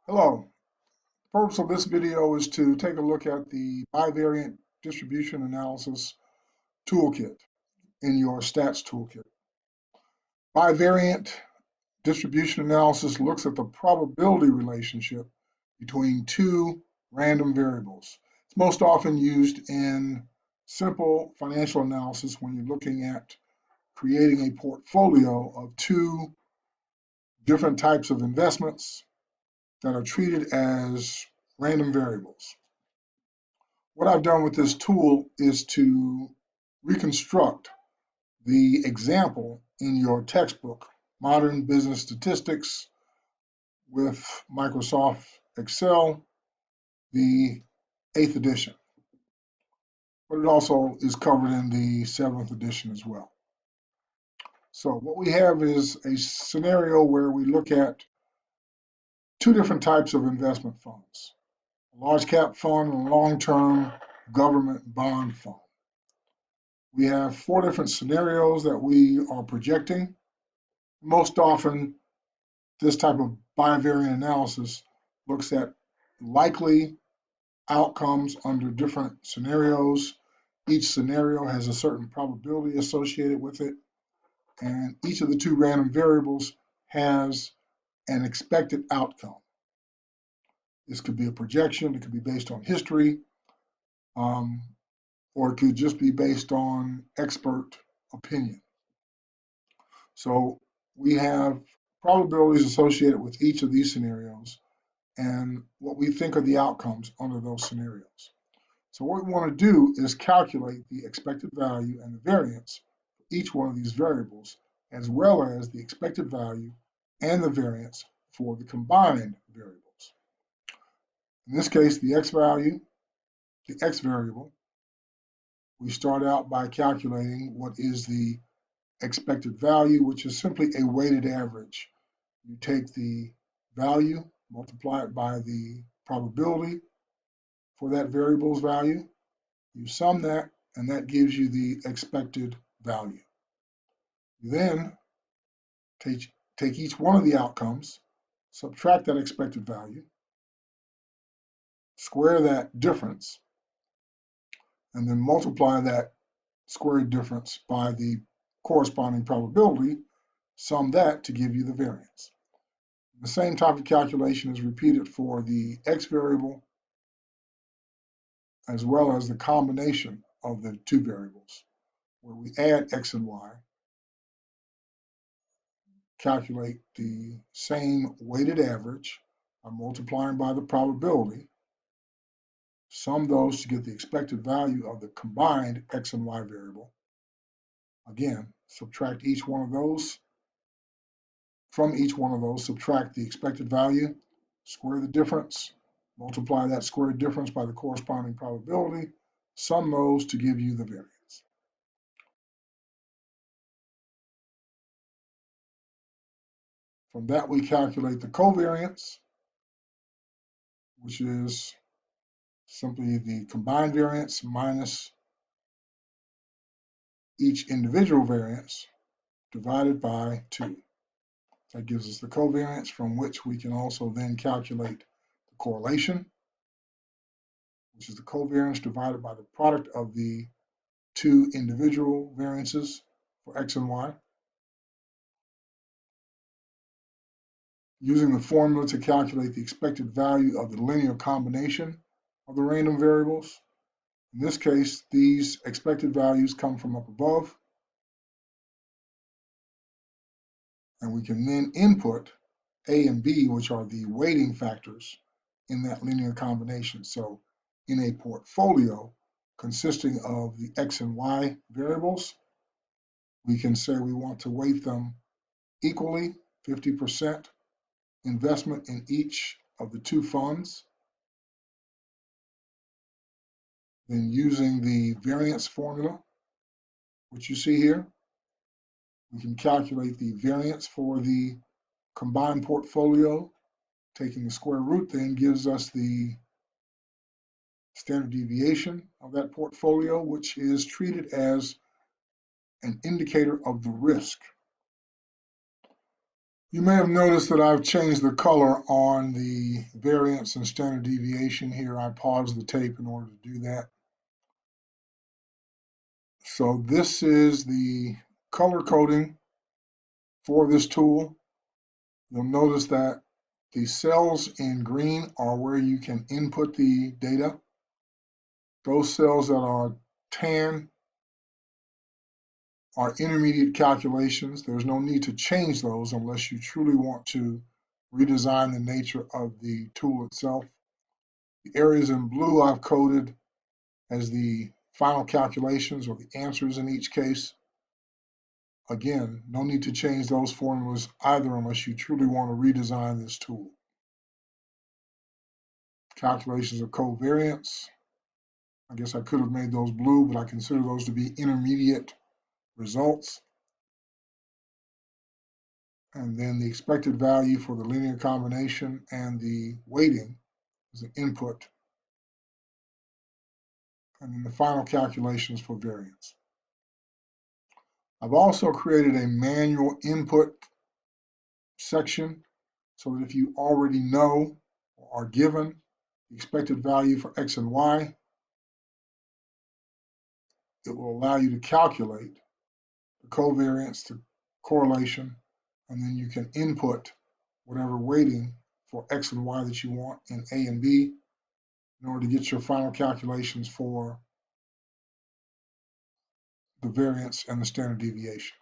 Hello. The purpose of this video is to take a look at the bivariate distribution analysis toolkit in your stats toolkit. Bivariate distribution analysis looks at the probability relationship between two random variables. It's most often used in simple financial analysis when you're looking at creating a portfolio of two different types of investments that are treated as random variables. What I've done with this tool is to reconstruct the example in your textbook, Modern Business Statistics with Microsoft Excel, the 8th edition. But it also is covered in the 7th edition as well. So what we have is a scenario where we look at two different types of investment funds, a large cap fund and a long-term government bond fund. We have four different scenarios that we are projecting. Most often, this type of bivariate analysis looks at likely outcomes under different scenarios. Each scenario has a certain probability associated with it, and each of the two random variables has an expected outcome. This could be a projection, it could be based on history, or it could just be based on expert opinion. So we have probabilities associated with each of these scenarios and what we think are the outcomes under those scenarios. So what we want to do is calculate the expected value and the variance for each one of these variables, as well as the expected value and the variance for the combined variables. In this case, the x value, the x variable, we start out by calculating what is the expected value, which is simply a weighted average. You take the value, multiply it by the probability for that variable's value, you sum that, and that gives you the expected value. You then take each one of the outcomes, subtract that expected value, square that difference, and then multiply that squared difference by the corresponding probability, sum that to give you the variance. The same type of calculation is repeated for the x variable as well as the combination of the two variables, where we add x and y, calculate the same weighted average by multiplying by the probability, sum those to get the expected value of the combined x and y variable. Again, subtract each one of those. From each one of those, subtract the expected value, square the difference, multiply that squared difference by the corresponding probability, sum those to give you the variance. From that, we calculate the covariance, which is simply the combined variance minus each individual variance divided by 2. That gives us the covariance, from which we can also then calculate the correlation, which is the covariance divided by the product of the two individual variances for x and y. Using the formula to calculate the expected value of the linear combination of the random variables. In this case, these expected values come from up above, and we can then input A and B, which are the weighting factors in that linear combination. So in a portfolio consisting of the x and y variables, we can say we want to weight them equally, 50% investment in each of the two funds. Then using the variance formula, which you see here, we can calculate the variance for the combined portfolio. Taking the square root then gives us the standard deviation of that portfolio, which is treated as an indicator of the risk. You may have noticed that I've changed the color on the variance and standard deviation here. I paused the tape in order to do that. So this is the color coding for this tool. You'll notice that the cells in green are where you can input the data. Those cells that are tan are intermediate calculations. There's no need to change those unless you truly want to redesign the nature of the tool itself. The areas in blue I've coded as the final calculations or the answers in each case. Again, no need to change those formulas either unless you truly want to redesign this tool. Calculations of covariance. I guess I could have made those blue, but I consider those to be intermediate results. And then the expected value for the linear combination and the weighting is an input. And then the final calculations for variance. I've also created a manual input section so that if you already know or are given the expected value for X and Y, it will allow you to calculate the covariance, the correlation, and then you can input whatever weighting for X and Y that you want in A and B in order to get your final calculations for the variance and the standard deviation.